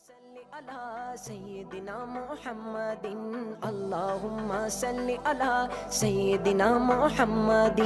صل على سيدنا محمد اللهم صل على سيدنا محمد۔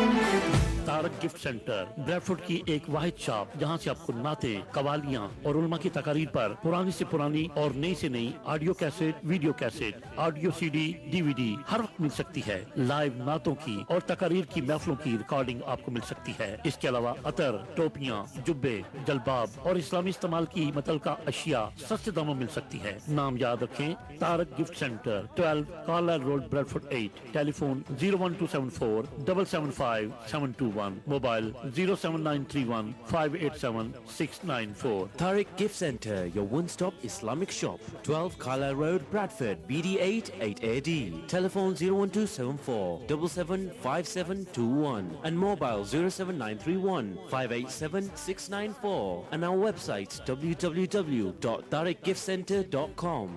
تارک گفٹ سینٹر بریڈ فوڈ کی ایک واحد شاپ جہاں سے آپ کو نعتیں، قوالیاں اور علماء کی تقاریر پر پرانی سے پرانی اور نئی سے نئی audio cassette, video cassette, audio C D, D V D ہر وقت مل سکتی ہے۔ لائیو نعتوں کی اور تقاریر کی محفلوں کی ریکارڈنگ آپ کو مل سکتی ہے۔ اس کے علاوہ عطر، ٹوپیاں، جبے، جلباب اور اسلامی استعمال کی متعلقہ اشیاء سستے داموں مل سکتی ہے۔ نام یاد رکھیں، Tarak gift centre, 12 Carlisle road, Bradford 8۔ Telephone 01274 775 721، mobile 07931 587 694۔ Tariq Gift Center, your one-stop Islamic shop. 12 Carlisle Road, Bradford, BD8 8AD. Telephone 01274 775721 and mobile 07931 587 694 and our website www.tariqgiftcenter.com.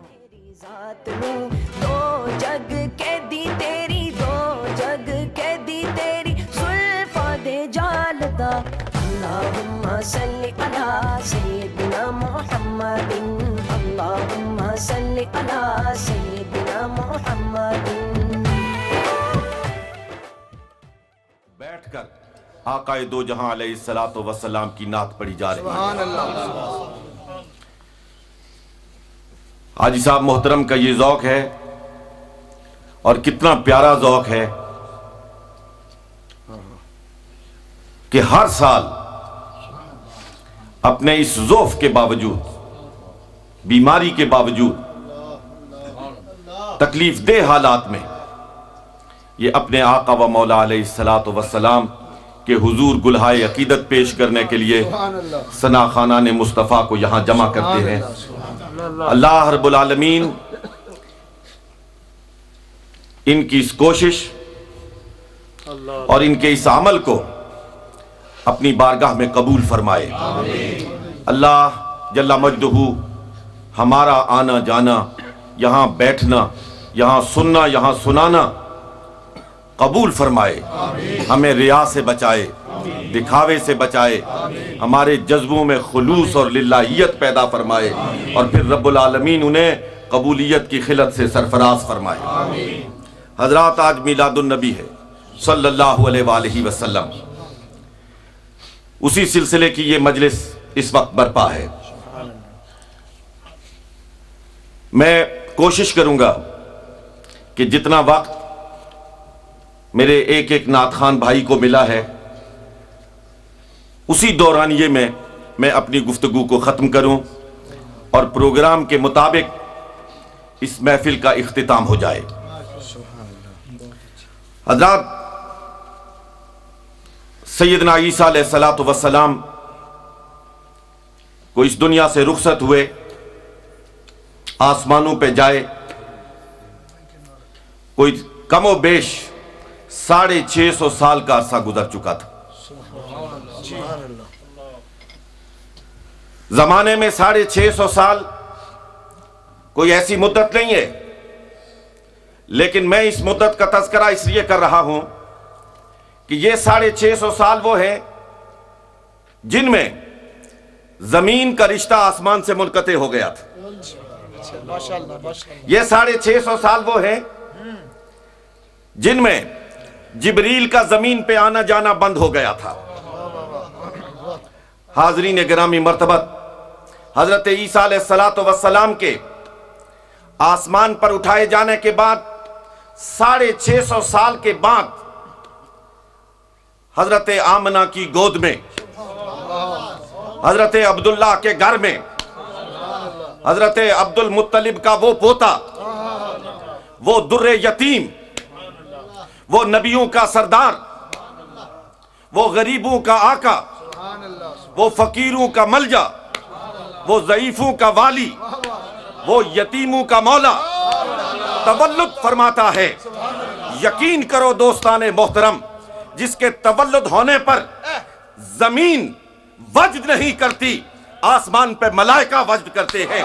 ذات نو دو جگ کے دی تیری، دو جگ کے دی تیری زلفاں دے جالدا۔ اللہم صل علی سیدنا محمد اللہم صل علی سیدنا محمد۔ بیٹھ کر آقا دو جہاں علیہ الصلوۃ والسلام کی نعت پڑھی جا رہی ہے۔ سبحان اللہ۔ حاجی صاحب محترم کا یہ ذوق ہے اور کتنا پیارا ذوق ہے کہ ہر سال اپنے اس ضعف کے باوجود، بیماری کے باوجود، تکلیف دہ حالات میں یہ اپنے آقا و مولا علیہ الصلوۃ والسلام کہ حضور گلہائے عقیدت پیش کرنے کے لیے ثنا خانان مصطفیٰ کو یہاں جمع کرتے ہیں۔ اللہ رب العالمین ان کی اس کوشش اور ان کے اس عمل کو اپنی بارگاہ میں قبول فرمائے۔ اللہ جل مجدہ ہمارا آنا جانا، یہاں بیٹھنا، یہاں سننا، یہاں سنانا قبول فرمائے۔ ہمیں ریا سے بچائے، دکھاوے سے بچائے، ہمارے جذبوں میں خلوص اور للہیت پیدا فرمائے، اور پھر رب العالمین انہیں قبولیت کی خلت سے سرفراز فرمائے۔ حضرات، آج میلاد النبی ہے صلی اللہ علیہ وآلہ وسلم۔ اسی سلسلے کی یہ مجلس اس وقت برپا ہے۔ میں کوشش کروں گا کہ جتنا وقت میرے ایک ایک نعت خوان بھائی کو ملا ہے اسی دورانیے میں اپنی گفتگو کو ختم کروں اور پروگرام کے مطابق اس محفل کا اختتام ہو جائے۔ حضرات، سیدنا عیسیٰ علیہ السلام کو اس دنیا سے رخصت ہوئے، آسمانوں پہ جائے، کوئی کم و بیش 650 سال کا عرصہ گزر چکا تھا۔ زمانے میں 650 سال کوئی ایسی مدت نہیں ہے، لیکن میں اس مدت کا تذکرہ اس لیے کر رہا ہوں کہ یہ 650 سال وہ ہیں جن میں زمین کا رشتہ آسمان سے منقطع ہو گیا تھا۔ یہ 650 سال وہ ہیں جن میں جبریل کا زمین پہ آنا جانا بند ہو گیا تھا۔ حاضرین گرامی مرتبت، حضرت عیسیٰ علیہ السلام کے آسمان پر اٹھائے جانے کے بعد 650 سال کے بعد حضرت آمنہ کی گود میں، حضرت عبداللہ کے گھر میں، حضرت عبد المطلب کا وہ پوتا، وہ در یتیم، وہ نبیوں کا سردار، وہ غریبوں کا آقا، وہ فقیروں کا ملجا، وہ ضعیفوں کا والی، وہ یتیموں کا مولا تولد فرماتا ہے۔ یقین کرو دوستان محترم، جس کے تولد ہونے پر زمین وجد نہیں کرتی، آسمان پہ ملائکہ وجد کرتے ہیں۔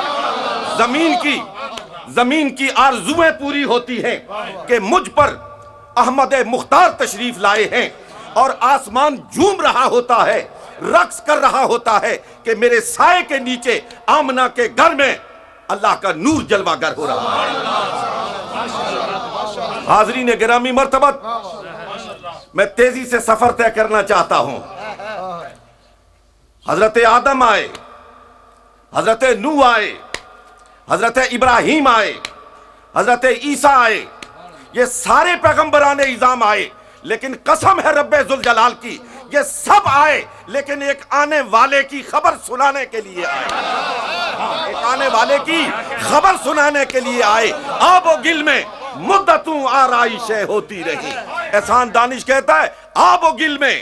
زمین کی آرزویں پوری ہوتی ہیں کہ مجھ پر احمد مختار تشریف لائے ہیں، اور آسمان جھوم رہا ہوتا ہے، رقص کر رہا ہوتا ہے کہ میرے سائے کے نیچے آمنہ کے گھر میں اللہ کا نور جلوہ گر ہو رہا ہے۔ حاضرین گرامی مرتبت، میں تیزی سے سفر طے کرنا چاہتا ہوں۔ حضرت آدم آئے، حضرت نوح آئے، حضرت ابراہیم آئے، حضرت عیسیٰ آئے، یہ سارے پیغمبران اعظام آئے، لیکن قسم ہے رب ذوالجلال کی، یہ سب آئے لیکن ایک آنے والے کی خبر سنانے کے لیے آئے۔ ایک آنے والے کی خبر سنانے کے لیے آئے۔ آب و گل میں مدتوں آرائشیں ہوتی رہی۔ احسان دانش کہتا ہے آب و گل میں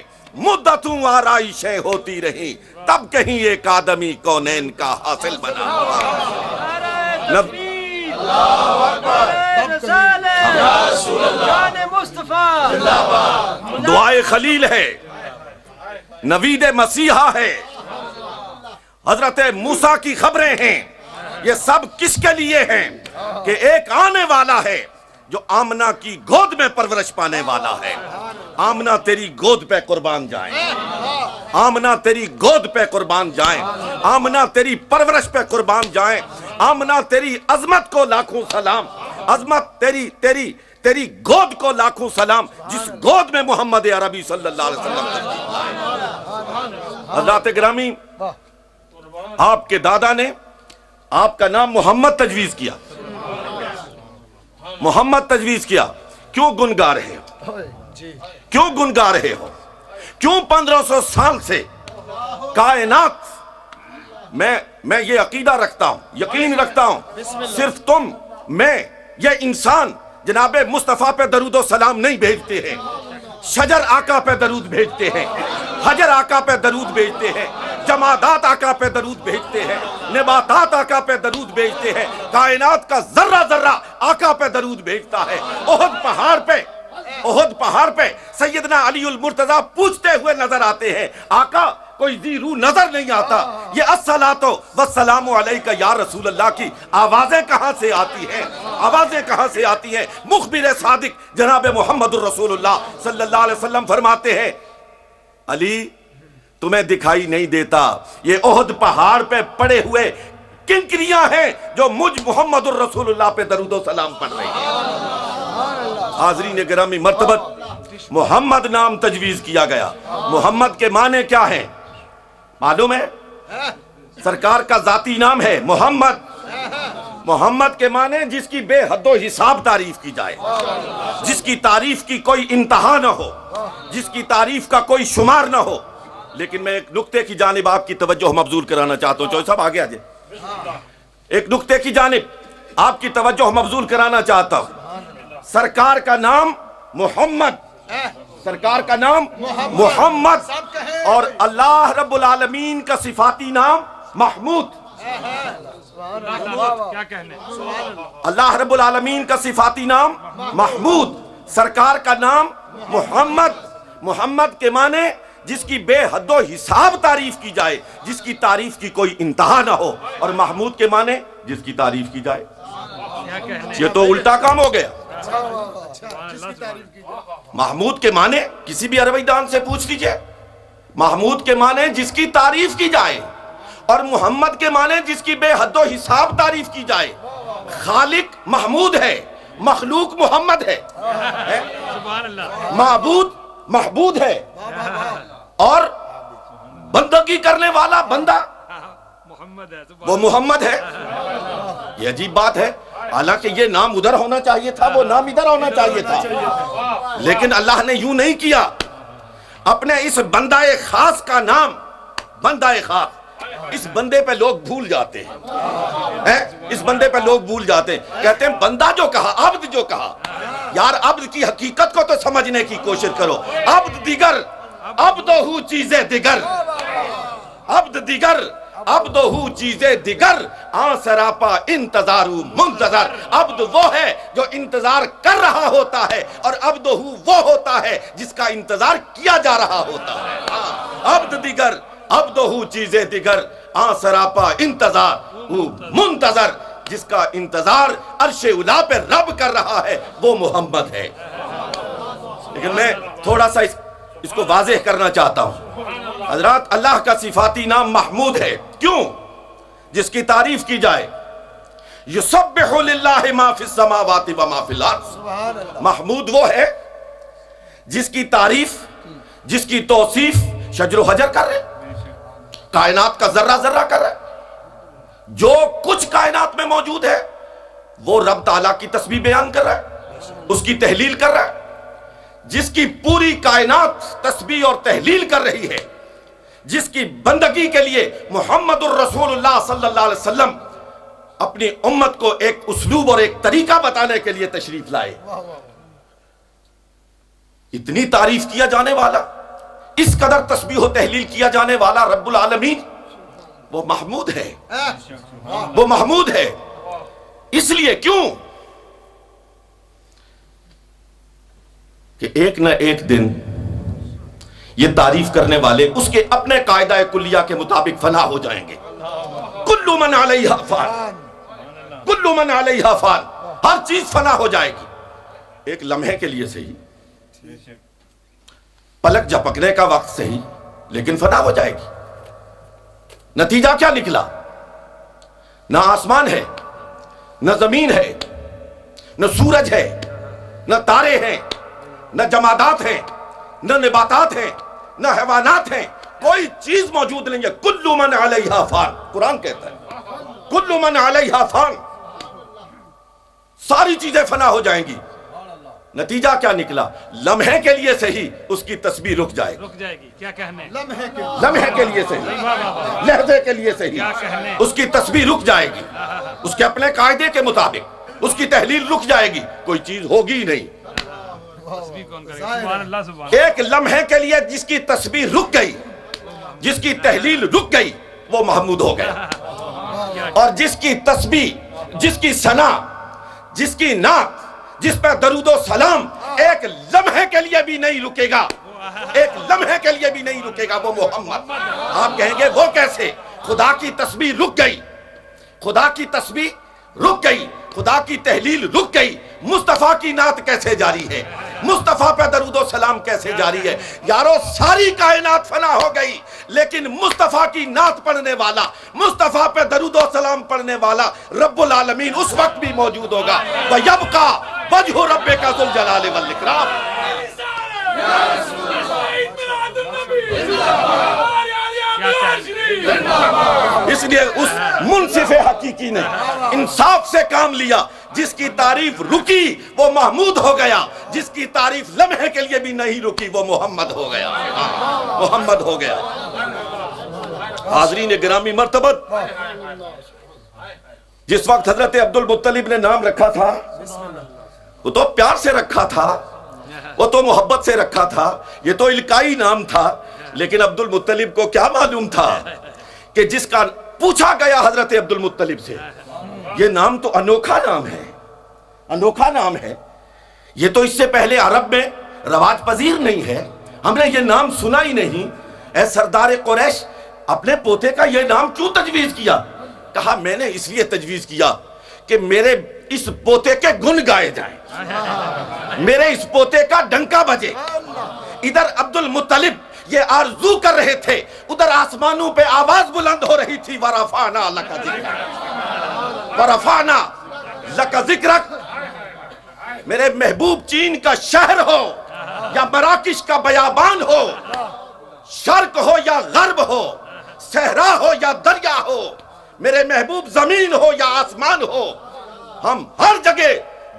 مدتوں آرائشیں ہوتی رہی، تب کہیں ایک آدمی کونین کا حاصل بنا۔ دعائے خلیل ہے، نوید مسیحا ہے، حضرت موسیٰ کی خبریں ہیں۔ یہ سب کس کے لیے ہیں؟ کہ ایک آنے والا ہے جو آمنہ کی گود میں پرورش پانے والا ہے۔ آمنہ تیری گود پہ قربان جائیں، آمنہ تیری گود پہ قربان جائیں، آمنہ تیری پرورش پہ قربان جائیں، آمنہ تیری عظمت کو لاکھوں سلام، عظمت تیری گود کو لاکھوں سلام، جس گود میں محمد عربی صلی اللہ علیہ وسلم۔ حضرات گرامی، آپ کے دادا نے آپ کا نام محمد تجویز کیا، محمد تجویز کیا۔ کیوں گنگا رہے ہو؟ کیوں گنگا رہے ہو؟ کیوں 1500 سال سے کائنات میں یہ عقیدہ رکھتا ہوں، یقین رکھتا ہوں، صرف تم، میں، یہ انسان جناب مصطفیٰ پہ درود و سلام نہیں بھیجتے ہیں، شجر آقا پہ درود بھیجتے ہیں، حجر آقا پہ درود بھیجتے ہیں، جمادات آقا پہ درود بھیجتے ہیں، نباتات آقا پہ درود بھیجتے ہیں، کائنات کا ذرہ ذرہ آقا پہ درود بھیجتا ہے۔ احد پہاڑ پہ سیدنا علی المرتضیٰ پوچھتے ہوئے نظر آتے ہیں، آقا کوئی ذی روح نظر نہیں آتا، یہ الصلاۃ والسلام علیک یا رسول اللہ کی آوازیں کہاں سے آتی ہیں؟ آوازیں کہاں سے آتی ہیں؟ مخبر صادق جناب محمد الرسول اللہ صلی اللہ علیہ وسلم فرماتے ہیں، علی تمہیں دکھائی نہیں دیتا، یہ احد پہاڑ پہ پڑے ہوئے کنکریاں ہیں جو مجھ محمد الرسول اللہ پہ درود و سلام پڑھ رہی ہیں۔ حاضرین گرامی مرتبت، محمد نام تجویز کیا گیا۔ محمد کے معنی کیا ہیں معلوم ہے؟ سرکار کا ذاتی نام ہے محمد۔ محمد کے معنی جس کی بے حد و حساب تعریف کی جائے، جس کی تعریف کی کوئی انتہا نہ ہو، جس کی تعریف کا کوئی شمار نہ ہو۔ لیکن میں ایک نقطے کی جانب آپ کی توجہ مبذول کرانا چاہتا ہوں، چوہے صاحب آگے آ جائیں۔ ایک نقطے کی جانب آپ کی توجہ مبذول کرانا چاہتا ہوں۔ سرکار کا نام محمد، سرکار کا نام محمد، اور اللہ رب العالمین کا صفاتی نام محمود۔ اللہ رب العالمین کا صفاتی نام محمود، سرکار کا نام محمد۔ محمد کے معنی جس کی بے حد و حساب تعریف کی جائے، جس کی تعریف کی کوئی انتہا نہ ہو، اور محمود کے معنی جس کی تعریف کی جائے۔ یہ تو الٹا کام ہو گیا۔ محمود کے معنی کسی بھی عربی دان سے پوچھ لیجئے، محمود کے معنی جس کی تعریف کی جائے، اور محمد کے معنی جس کی بے حد و حساب تعریف کی جائے۔ خالق محمود ہے، مخلوق محمد ہے، معبود محبود ہے، اور بندگی کرنے والا بندہ وہ محمد ہے۔ یہ عجیب بات ہے، حالانکہ یہ نام ادھر ہونا چاہیے تھا، وہ نام ادھر ہونا چاہیے تھا، لیکن اللہ نے یوں نہیں کیا۔ اپنے اس بندہ خاص کا نام بندہ خاص، اس بندے پہ لوگ بھول جاتے ہیں، اس بندے پہ لوگ بھول جاتے ہیں، کہتے ہیں بندہ جو کہا، عبد جو کہا۔ یار عبد کی حقیقت کو تو سمجھنے کی کوشش کرو۔ عبد دیگر، عبدہو چیزیں دیگر، عبد دیگر، عبدہو چیزیں دیگر، آن سراپا انتظارو منتظر۔ عبد وہ ہے جو انتظار کر رہا ہوتا ہے، اور عبدہو وہ ہوتا ہے جس کا انتظار کیا جا رہا ہوتا ہے۔ عبد دیگر، عبدہو چیزیں دیگر، آن سراپا انتظار منتظر، جس کا انتظار عرش اولا پہ رب کر رہا ہے وہ محمد ہے۔ لیکن میں تھوڑا سا اس کو واضح کرنا چاہتا ہوں۔ حضرات، اللہ کا صفاتی نام محمود ہے، کیوں؟ جس کی تعریف کی جائے، یسبح للہ ما فی السماوات و ما فی الارض. محمود وہ ہے جس کی تعریف، جس کی توصیف شجر و حجر کر رہے، کائنات کا ذرہ ذرہ کر رہے. جو کچھ کائنات میں موجود ہے وہ رب تعالیٰ کی تسبیح بیان کر رہا ہے، اس کی تحلیل کر رہا ہے. جس کی پوری کائنات تسبیح اور تحلیل کر رہی ہے، جس کی بندگی کے لیے محمد الرسول اللہ صلی اللہ علیہ وسلم اپنی امت کو ایک اسلوب اور ایک طریقہ بتانے کے لیے تشریف لائے. اتنی تعریف کیا جانے والا، اس قدر تسبیح و تحلیل کیا جانے والا رب العالمین وہ محمود ہے، وہ محمود ہے. اس لیے کیوں کہ ایک نہ ایک دن یہ تعریف کرنے والے اس کے اپنے قاعدہ کلیہ کے مطابق فنا ہو جائیں گے. کل من علیہا فان، کل من علیہا فان، ہر چیز فنا ہو جائے گی. ایک لمحے کے لیے صحیح، پلک جھپکنے کا وقت صحیح، لیکن فنا ہو جائے گی. نتیجہ کیا نکلا؟ نہ آسمان ہے، نہ زمین ہے، نہ سورج ہے، نہ تارے ہیں، نہ جمادات ہیں، نہ نباتات ہیں، نہ حیوانات ہیں. کوئی چیز موجود نہیں ہے. کل من علیہا فان، قرآن کہتا ہے کل من علیہا فان، ساری چیزیں فنا ہو جائیں گی. نتیجہ کیا نکلا؟ لمحے کے لیے صحیح اس کی تسبیح رک جائے گی. کیا کہنے، لمحے کے لیے صحیح، لحظے کے لیے صحیح اس کی تسبیح رک جائے گی. اس کے اپنے قاعدے کے مطابق اس کی تحلیل رک جائے گی. کوئی چیز ہوگی ہی نہیں. ایک لمحے کے لیے جس کی تسبیح رک گئی، جس کی تحلیل رک گئی، وہ محمود ہو گیا. اور جس کی تسبیح، جس کی ثنا، جس کی نعت، جس پہ درود و سلام ایک لمحے کے لیے بھی نہیں رکے گا، ایک لمحے کے لیے بھی نہیں رکے گا، وہ محمد. آپ کہیں گے وہ کیسے؟ خدا کی تسبیح رک گئی، خدا کی تسبیح رک گئی، خدا کی تحلیل رک گئی. مصطفیٰ کی نعت کیسے جاری ہے؟ مصطفیٰ پہ درود و سلام کیسے جاری ہے؟ یارو ساری کائنات فنا ہو گئی، لیکن مصطفیٰ کی نعت پڑھنے والا، مصطفیٰ پہ درود و سلام پڑھنے والا رب العالمین اس وقت بھی موجود ہوگا. وَيَبْقَى وَجْهُ رَبِّكَ ذُو الْجَلَالِ وَالْإِكْرَامِ. اس لیے اس منصف حقیقی نے انصاف سے کام لیا. جس کی تعریف رکی وہ محمود ہو گیا، جس کی تعریف لمحے کے لیے بھی نہیں رکی وہ محمد ہو گیا، محمد ہو گیا. حاضرین گرامی مرتبت، جس وقت حضرت عبد المطلب نے نام رکھا تھا وہ تو پیار سے رکھا تھا، وہ تو محبت سے رکھا تھا، یہ تو القائی نام تھا. لیکن عبد المطلب کو کیا معلوم تھا کہ جس کا پوچھا گیا حضرت عبد المطلب سے، یہ نام تو انوکھا نام ہے، انوکھا نام ہے، یہ تو اس سے پہلے عرب میں رواج پذیر نہیں ہے، ہم نے یہ نام سنا ہی نہیں. اے سردار قریش، اپنے پوتے کا یہ نام کیوں تجویز کیا؟ کہا میں نے اس لیے تجویز کیا کہ میرے اس پوتے کے گن گائے جائیں، میرے اس پوتے کا ڈنکا بجے. ادھر عبد المطلب یہ آرزو کر رہے تھے، ادھر آسمانوں پہ آواز بلند ہو رہی تھی، وَرَفَعْنَا لَكَ ذِكْرَكَ، وَرَفَعْنَا لَكَ ذِكْرَكَ. میرے محبوب چین کا شہر ہو یا مراکش کا بیابان ہو، شرق ہو یا غرب ہو، صحرا ہو یا دریا ہو، میرے محبوب زمین ہو یا آسمان ہو، ہم ہر جگہ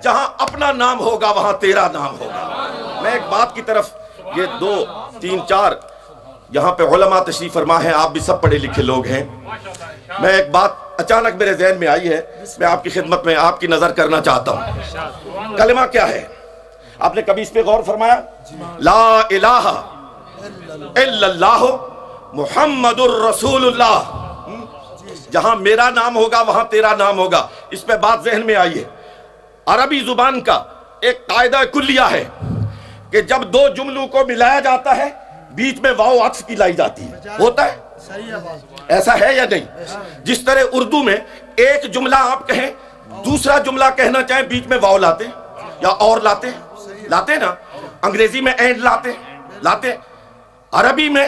جہاں اپنا نام ہوگا وہاں تیرا نام ہوگا. میں ایک بات کی طرف، یہ 2 3 4 یہاں پہ علماء تشریف فرما ہیں، آپ بھی سب پڑھے لکھے لوگ ہیں. میں ایک بات اچانک میرے ذہن میں آئی ہے، میں آپ کی خدمت میں آپ کی نظر کرنا چاہتا ہوں. کلمہ کیا ہے؟ آپ نے کبھی اس پہ غور فرمایا؟ لا الہ الا اللہ محمد الرسول اللہ. جہاں میرا نام ہوگا وہاں تیرا نام ہوگا. اس پہ بات ذہن میں آئی ہے. عربی زبان کا ایک قاعدہ کلیہ ہے کہ جب 2 جملوں کو ملایا جاتا ہے بیچ میں واو عطف کی لائی جاتی ہے. ہوتا ہے ایسا ہے یا نہیں؟ جس طرح اردو میں ایک جملہ آپ کہیں، دوسرا جملہ کہنا چاہیں، بیچ میں واو لاتے یا اور لاتے نا. انگریزی میں اینڈ لاتے، عربی میں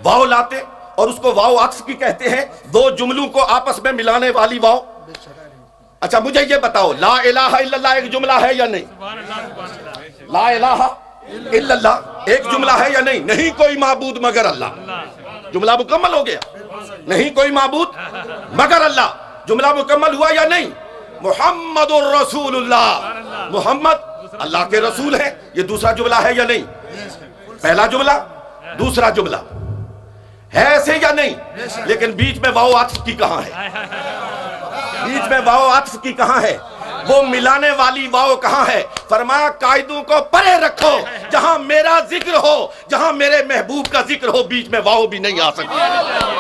واو لاتے اور اس کو واو عطف کی کہتے ہیں. 2 جملوں کو آپس میں ملانے والی واو. اچھا مجھے یہ بتاؤ، لا الہ الا اللہ ایک جملہ ہے یا نہیں؟ لا الہ الا اللہ ایک جملہ ہے یا نہیں؟ نہیں کوئی معبود مگر اللہ، جملہ مکمل ہو گیا. نہیں کوئی معبود مگر اللہ، جملہ مکمل ہوا یا نہیں؟ محمد الرسول اللہ، محمد اللہ کے رسول ہیں، یہ دوسرا جملہ ہے یا نہیں؟ پہلا جملہ دوسرا جملہ ہے ایسے یا نہیں؟ لیکن بیچ میں واو عطف کی کہاں ہے؟ بیچ میں واو عطف کی کہاں ہے؟ وہ ملانے والی واو کہاں ہے؟ فرمایا قائدوں کو پرے رکھو، جہاں میرا ذکر ہو، جہاں میرے محبوب کا ذکر ہو، بیچ میں واو بھی نہیں آ سکتی،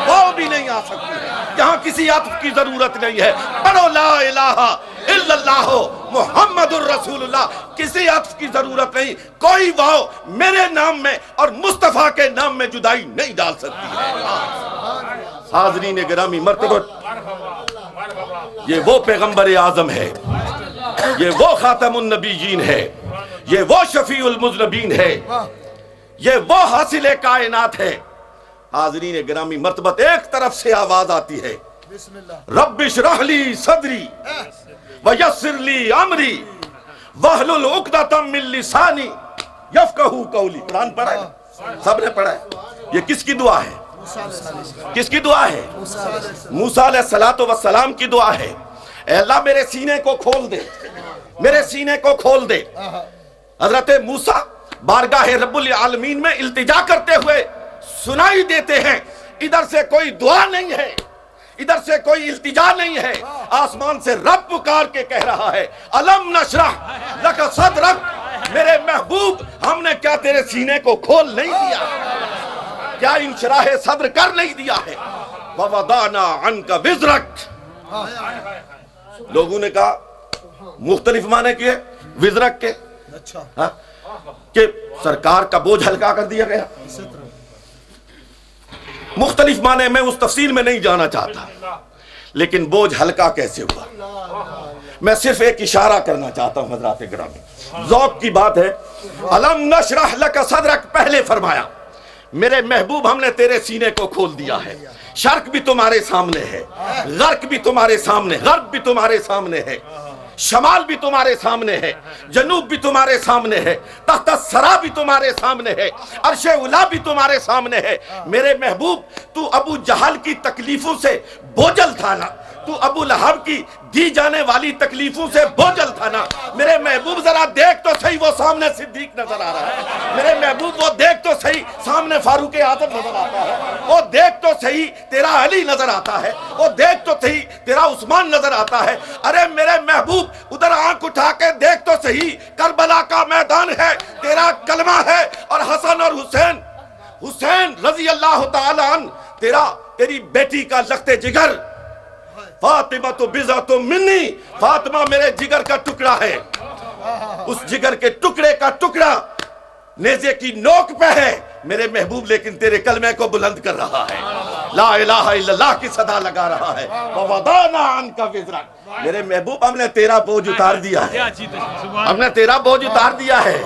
واو بھی نہیں آ سکتی، جہاں کسی عطف کی ضرورت نہیں ہے. پڑھو لا الہ الا اللہ محمد الرسول اللہ، کسی عطف کی ضرورت نہیں. کوئی واو میرے نام میں اور مصطفیٰ کے نام میں جدائی نہیں ڈال سکتی ہے. حاضرین گرامی مرتبہ، یہ وہ پیغمبر اعظم ہے، یہ وہ خاتم النبیین ہے، یہ وہ شفیع المذنبین ہے، یہ وہ حاصل کائنات ہے. حاضرین گرامی مرتبہ، ایک طرف سے آواز آتی ہے رب اشرح لی صدری ویسر لی امری واحلل عقدۃ من لسانی یفقہوا قولی. قرآن پڑھا ہے، سب نے پڑھا ہے. یہ کس کی دعا ہے؟ کس کی دعا ہے؟ موسیٰ علیہ السلام کی دعا ہے. اے اللہ میرے سینے کو کھول دے، میرے سینے کو کھول دے. حضرت موسیٰ بارگاہ رب العالمین میں التجا کرتے ہوئے سنائی دیتے ہیں، ادھر سے کوئی دعا نہیں ہے، ادھر سے کوئی التجا نہیں ہے، آسمان سے رب پکار کے کہہ رہا ہے الم نشرح لک صدرک، میرے محبوب ہم نے کیا تیرے سینے کو کھول نہیں دیا؟ کیا انشراح صدر کر نہیں دیا ہے؟ ووضعنا عنک وزرک. لوگوں نے کہا مختلف معنی کیے وزرک کے، کہ سرکار کا بوجھ ہلکا کر دیا گیا. مختلف معنی میں اس تفصیل میں نہیں جانا چاہتا، لیکن بوجھ ہلکا کیسے ہوا؟ میں صرف ایک اشارہ کرنا چاہتا ہوں حضرات گرامی، ذوق کی بات ہے. الم نشرح لک صدرک پہلے فرمایا میرے محبوب ہم نے تیرے سینے کو کھول دیا ہے. شرق بھی تمہارے سامنے ہے، غرب بھی تمہارے سامنے، غرب بھی تمہارے سامنے ہے، شمال بھی تمہارے سامنے ہے، جنوب بھی تمہارے سامنے ہے، تحت الثری بھی تمہارے سامنے ہے، عرش اولی بھی تمہارے سامنے ہے. میرے محبوب تو ابو جہل کی تکلیفوں سے بوجھل تھا نا، تو ابو لہب کی دی جانے والی تکلیفوں سے بوجھل تھا نا. میرے محبوب ذرا دیکھ تو صحیح، وہ سامنے صدیق نظر آ رہا ہے. میرے محبوب وہ دیکھ تو صحیح، سامنے فاروق اعظم نظر آتا ہے. وہ دیکھ تو صحیح، تیرا علی نظر آتا ہے. وہ دیکھ تو صحیح، تیرا عثمان نظر آتا ہے. ارے میرے محبوب ادھر آنکھ اٹھا کے دیکھ تو صحیح، کربلا کا میدان ہے، تیرا کلمہ ہے، اور حسن اور حسین رضی اللہ تعالیٰ عنہ تیری بیٹی کا لخت جگر. فاطمہ تو بضعۃ منی، فاطمہ میرے جگر کا ٹکڑا ہے. اس جگر کے ٹکڑے کا ٹکڑا نیزے کی نوک پہ ہے میرے محبوب، لیکن تیرے کلمے کو بلند کر رہا ہے، لا الہ الا اللہ کی صدا لگا رہا ہے. ووضعنا عنک وزرک، میرے محبوب ہم نے تیرا بوجھ اتار دیا ہے، ہم نے تیرا بوجھ اتار دیا ہے.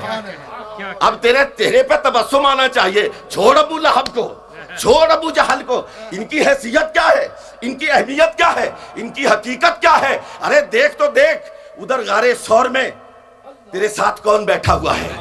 اب تیرے پہ تبسم آنا چاہیے. چھوڑ ابو لہب کو، چھوڑ ابو جہل کو. ان کی حیثیت کیا ہے، ان کی اہمیت کیا ہے، ان کی حقیقت کیا ہے؟ ارے دیکھ تو دیکھ ادھر غار ثور میں تیرے ساتھ کون بیٹھا ہوا ہے.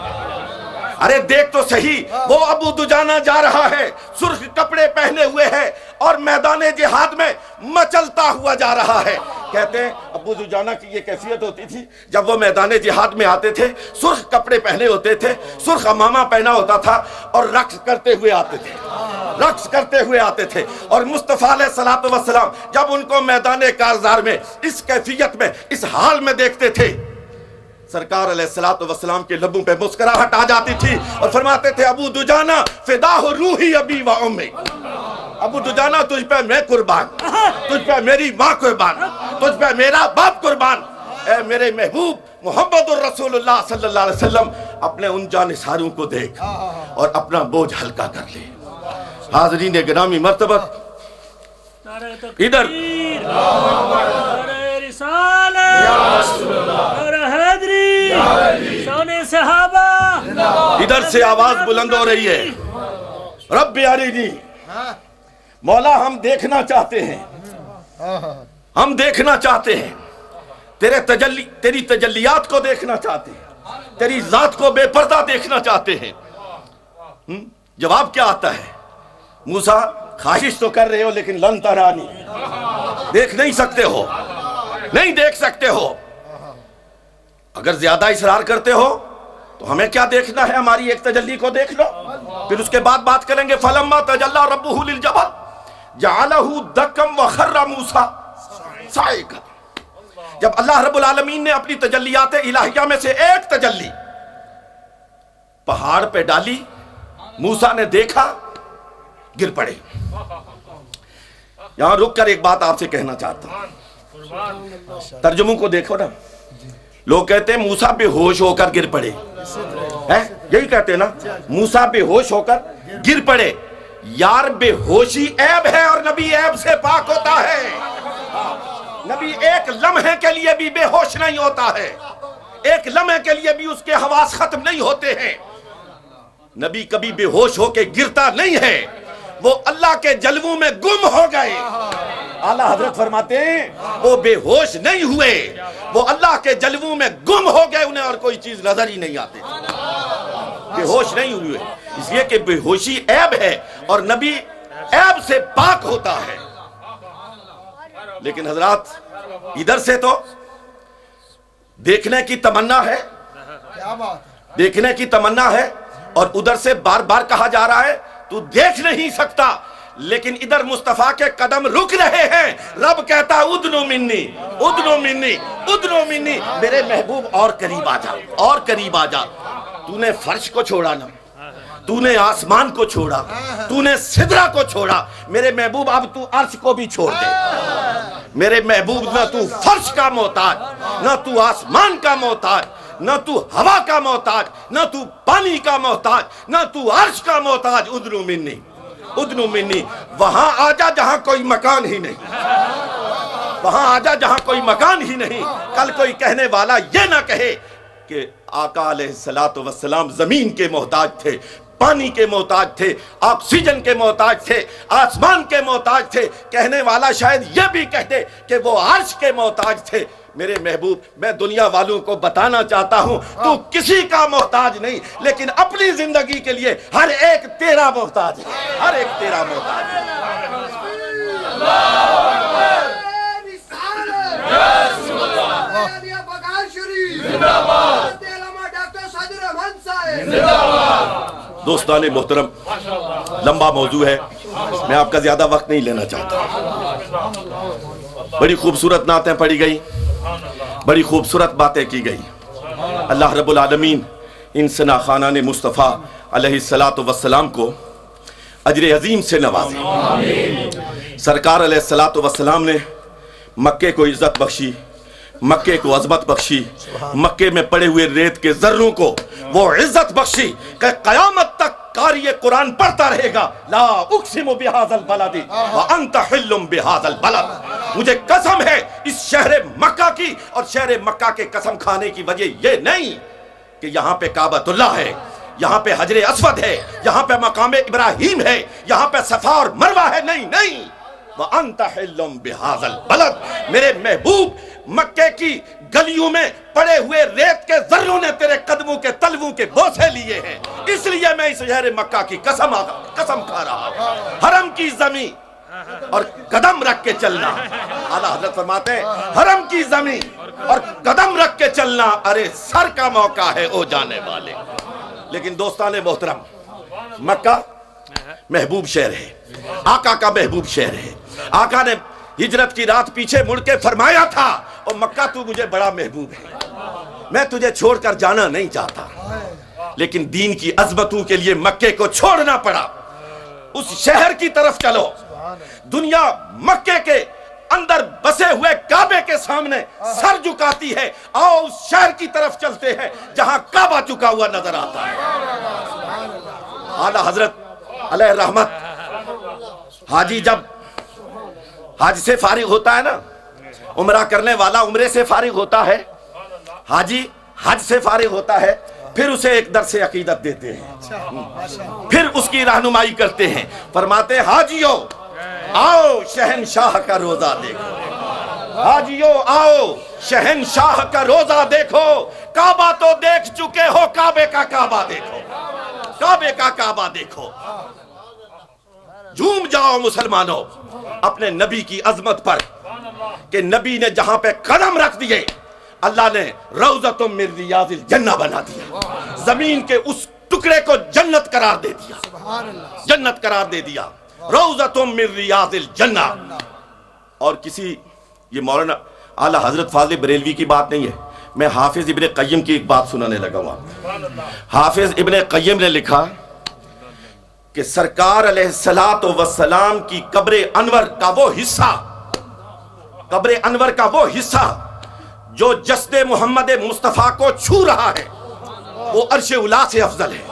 ارے دیکھ تو صحیح، وہ ابو دجانہ جا رہا ہے، سرخ کپڑے پہنے ہوئے ہے اور میدان جہاد میں مچلتا ہوا جا رہا ہے. کہتے ہیں ابو دجانہ کی یہ کیفیت ہوتی تھی، جب وہ میدان جہاد میں آتے تھے سرخ کپڑے پہنے ہوتے تھے، سرخ عمامہ پہنا ہوتا تھا، اور رقص کرتے ہوئے آتے تھے، رقص کرتے ہوئے آتے تھے. اور مصطفیٰ علیہ السلام جب ان کو میدان کارزار میں اس کیفیت میں، اس حال میں دیکھتے تھے، سرکار علیہ السلام کے لبوں پہ مسکراہٹ آ جاتی تھی اور فرماتے تھے ابو دجانہ فداہ روحی ابی و امی. ابو دجانہ تجھ پہ میں قربان، تجھ پہ میری ماں قربان، تجھ پہ میرا باپ قربان. اے میرے محبوب محمد الرسول اللہ صلی اللہ علیہ وسلم، اپنے ان جانثاروں کو دیکھ اور اپنا بوجھ ہلکا کر لے. حاضرین گرامی مرتبہ، ادھر ادھر سے آواز بلند ہو رہی ہے، رب ارینی، مولا ہم دیکھنا چاہتے ہیں، ہم دیکھنا چاہتے ہیں. تیری تجلیات کو دیکھنا چاہتے ہیں، تیری ذات کو بے پردہ دیکھنا چاہتے ہیں۔ جواب کیا آتا ہے؟ موسیٰ خواہش تو کر رہے ہو لیکن لن ترانی، دیکھ نہیں سکتے ہو، نہیں دیکھ سکتے ہو۔ اگر زیادہ اصرار کرتے ہو تو ہمیں کیا دیکھنا ہے؟ ہماری ایک تجلی کو دیکھ لو، پھر اس کے بعد بات کریں گے۔ فَلَمَّا تَجَلَّى رَبُّهُ لِلْجَبَلِ جَعَلَهُ دَكًّا وَخَرَّ مُوسَىٰ صَعِقًا۔ جب اللہ رب العالمین نے اپنی تجلیات الہیہ میں سے ایک تجلی پہاڑ پہ ڈالی، موسیٰ نے دیکھا، گر پڑے۔ یہاں رک کر ایک بات آپ سے کہنا چاہتا ہوں، ترجموں کو دیکھو نا، لوگ کہتے ہیں موسیٰ بے ہوش ہو کر گر پڑے، یہی کہتے ہیں نا، موسیٰ بے ہوش ہو کر گر پڑے۔ یار بے ہوشی عیب ہے اور نبی عیب سے پاک ہوتا ہے۔ نبی ایک لمحے کے لیے بھی بے ہوش نہیں ہوتا ہے، ایک لمحے کے لیے بھی اس کے حواس ختم نہیں ہوتے ہیں۔ نبی کبھی بے ہوش ہو کے گرتا نہیں ہے، وہ اللہ کے جلووں میں گم ہو گئے۔ اعلیٰ حضرت فرماتے ہیں وہ بے ہوش نہیں ہوئے، وہ اللہ کے جلووں میں گم ہو گئے، انہیں اور کوئی چیز نظر ہی نہیں آتی، بے ہوش نہیں ہوئے، اس لیے کہ بے ہوشی عیب ہے اور نبی عیب سے پاک ہوتا ہے۔ لیکن حضرات ادھر سے تو دیکھنے کی تمنا ہے، دیکھنے کی تمنا ہے، اور ادھر سے بار بار کہا جا رہا ہے تو دیکھ نہیں سکتا، لیکن ادھر مصطفیٰ کے قدم رک رہے ہیں۔ رب کہتا ہے ادنو منی، ادنو منی، ادنو منی، میرے محبوب اور قریب آ جا، اور قریب آ جا۔ تو نے فرش کو چھوڑا نا، تو نے آسمان کو چھوڑا، تو نے سدرہ کو چھوڑا، میرے محبوب اب تو عرش کو بھی چھوڑ دے۔ میرے محبوب نہ تو فرش کا محتاج، نہ تو آسمان کا محتاج، نہ تو ہوا کا محتاج، نہ تو پانی کا محتاج، نہ تو عرش کا محتاج۔ ادنو منی، ادنو منی، وہاں آجا جہاں کوئی مکان ہی نہیں، وہاں آجا جہاں کوئی مکان ہی نہیں۔ کل کوئی کہنے والا یہ نہ کہے کہ آقا علیہ السلام زمین کے محتاج تھے، پانی کے محتاج تھے، آکسیجن کے محتاج تھے، آسمان کے محتاج تھے۔ کہنے والا شاید یہ بھی کہہ دے کہ وہ عرش کے محتاج تھے۔ میرے محبوب میں دنیا والوں کو بتانا چاہتا ہوں تو کسی کا محتاج نہیں، لیکن اپنی زندگی کے لیے ہر ایک تیرا محتاج ہے، ہر ایک تیرا محتاج ہے۔ دوستان محترم، لمبا موضوع ہے، میں آپ کا زیادہ وقت نہیں لینا چاہتا۔ بڑی خوبصورت نعتیں پڑھی گئی، بڑی خوبصورت باتیں کی گئی۔ اللہ رب العالمین ان ثنا خانان مصطفیٰ علیہ السلام کو اجر عظیم سے نوازے۔ سرکار علیہ السلام نے مکے کو عزت بخشی، مکے کو عظمت بخشی، مکے میں پڑے ہوئے ریت کے ذروں کو وہ عزت بخشی کہ قیامت تک قاری قرآن پڑھتا رہے گا۔ لا اقسم بہذا البلد وانت حل بہذا البلد، مجھے قسم ہے اس شہر مکہ کی، اور شہر مکہ کے قسم کھانے کی وجہ یہ نہیں کہ یہاں پہ کعبۃ اللہ ہے، یہاں پہ حجر اسود ہے، یہاں پہ مقام ابراہیم ہے، یہاں پہ صفا اور مروہ ہے، نہیں نہیں، وانت حل بہذا البلد، میرے محبوب مکے کی گلیوں میں پڑے ہوئے ریت کے ذروں نے تیرے قدموں کے تلووں کے بوسے لیے ہیں، اس لیے میں اس شہر مکہ کی قسم کھا رہا ہوں۔ حرم کی زمین اور قدم رکھ کے چلنا، اعلیٰ حضرت فرماتے ہیں حرم کی زمین اور قدم رکھ کے چلنا، ارے سر کا موقع ہے او جانے والے۔ لیکن دوستان محترم، مکہ محبوب شہر ہے، آقا کا محبوب شہر ہے۔ آقا نے ہجرت کی رات پیچھے مڑ کے فرمایا تھا، اور مکہ تو مجھے بڑا محبوب ہے، میں تجھے چھوڑ کر جانا نہیں چاہتا، لیکن دین کی عظمتوں کے لیے مکے کو چھوڑنا پڑا۔ اس شہر کی طرف چلو، دنیا مکے کے اندر بسے ہوئے کعبے کے سامنے سر جھکاتی ہے، آؤ اس شہر کی طرف چلتے ہیں جہاں کعبہ جھکا ہوا نظر آتا ہے۔ اعلیٰ حضرت علیہ رحمت، حاجی جب حج سے فارغ ہوتا ہے نا، عمرہ کرنے والا عمرے سے فارغ ہوتا ہے، حاجی حج سے فارغ ہوتا ہے، پھر اسے ایک درس عقیدت دیتے ہیں، پھر اس کی رہنمائی کرتے ہیں، فرماتے ہیں حاجیو آؤ شہنشاہ کا روزہ دیکھو، حاجیوں آؤ شہنشاہ کا روزہ دیکھو، کعبہ تو دیکھ چکے ہو، کعبے کا کعبہ دیکھو، کعبے کا کعبہ دیکھو۔ جھوم جاؤ مسلمانوں اپنے نبی کی عظمت پر کہ نبی نے جہاں پہ قدم رکھ دیے اللہ نے روضۃ من ریاض الجنہ بنا دیا، زمین کے اس ٹکڑے کو جنت قرار دے دیا، جنت قرار دے دیا، روضۃ من ریاض الجنہ۔ اور کسی یہ مولانا اعلیٰ حضرت فاضل بریلوی کی بات نہیں ہے، میں حافظ ابن قیم کی ایک بات سنانے لگا ہوں۔ حافظ ابن قیم نے لکھا کہ سرکار علیہ السلام کی قبر انور کا وہ حصہ، قبر انور کا وہ حصہ جو جسد محمد مصطفیٰ کو چھو رہا ہے، وہ عرش اولی سے افضل ہے،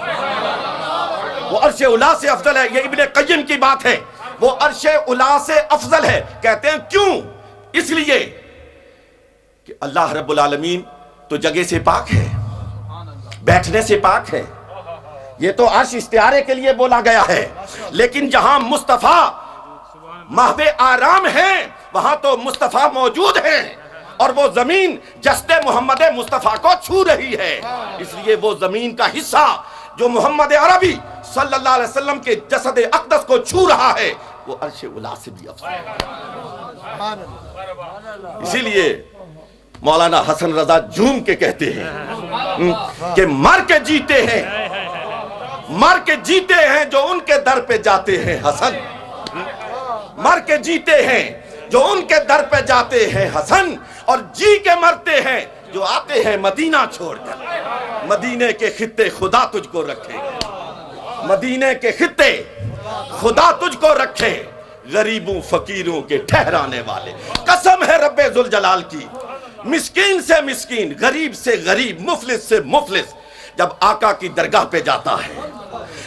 وہ عرش اولی سے افضل ہے۔ یہ ابن قیم کی بات ہے، وہ عرش اولی سے افضل ہے۔ کہتے ہیں کیوں؟ اس لیے کہ اللہ رب العالمین تو جگہ سے پاک ہے، بیٹھنے سے پاک ہے، یہ تو عرش استعارے کے لیے بولا گیا ہے، لیکن جہاں مصطفیٰ محو آرام ہیں وہاں تو مصطفیٰ موجود ہیں، اور وہ زمین جسد محمد مصطفیٰ کو چھو رہی ہے، اس لیے وہ زمین کا حصہ جو محمد عربی صلی اللہ علیہ وسلم کے جسد اقدس کو چھو رہا ہے وہ عرش اولی سے بھی افضل ہے۔ اسی لیے مولانا حسن رضا جھوم کے کہتے ہیں کہ مر کے جیتے ہیں، مر کے جیتے ہیں جو ان کے در پہ جاتے ہیں حسن، مر کے جیتے ہیں جو ان کے در پہ جاتے ہیں حسن، اور جی کے مرتے ہیں جو آتے ہیں مدینہ چھوڑ کر۔ مدینے کے خطے خدا تجھ کو رکھے، مدینے کے خطے خدا تجھ کو رکھے، غریبوں فقیروں کے ٹھہرانے والے۔ قسم ہے رب ذوالجلال کی، مسکین سے مسکین، غریب سے غریب، مفلس سے مفلس جب آقا کی درگاہ پہ جاتا ہے،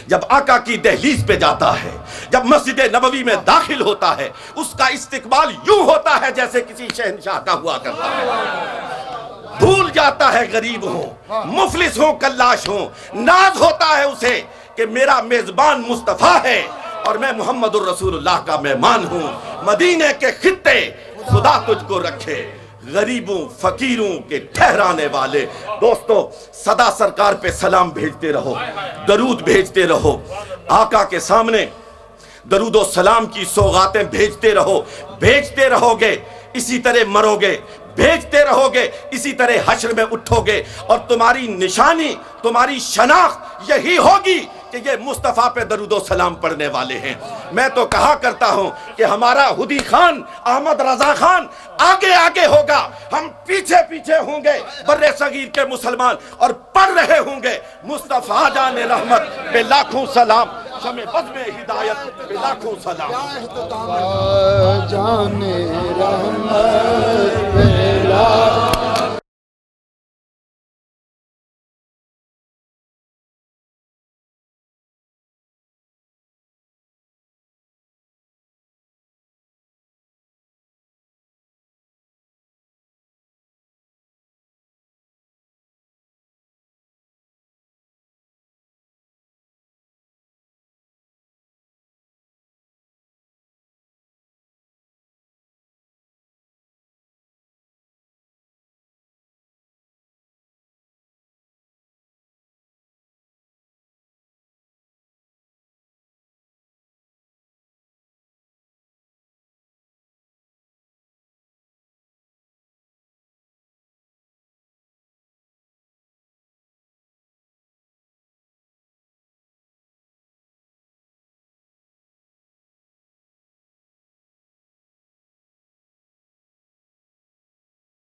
جب آقا کی دہلیز پہ جاتا ہے، جب مسجد نبوی میں داخل ہوتا ہے، اس کا استقبال یوں ہوتا ہے جیسے کسی شہنشاہ کا ہوا کرتا ہے۔ بھول جاتا ہے غریب ہوں، مفلس ہوں، کلاش ہوں، ناز ہوتا ہے اسے کہ میرا میزبان مصطفیٰ ہے اور میں محمد الرسول اللہ کا مہمان ہوں۔ مدینے کے خطے خدا تجھ کو رکھے، غریبوں فقیروں کے ٹھہرانے والے۔ دوستو صدا سرکار پہ سلام بھیجتے رہو، درود بھیجتے رہو، آقا کے سامنے درود و سلام کی سوغاتیں بھیجتے رہو، بھیجتے رہو گے اسی طرح مرو گے، بھیجتے رہو گے اسی طرح حشر میں اٹھو گے، اور تمہاری نشانی، تمہاری شناخت یہی ہوگی کہ یہ مصطفیٰ پہ درود و سلام پڑھنے والے ہیں۔ میں تو کہا کرتا ہوں کہ ہمارا ہدی خان احمد رضا خان آگے آگے ہوگا، ہم پیچھے پیچھے ہوں گے بر صغیر کے مسلمان، اور پڑھ رہے ہوں گے مصطفیٰ جان رحمت پہ لاکھوں سلام، شمع بزم ہدایت پہ لاکھوں سلام۔ جان رحمت پہ لاکھوں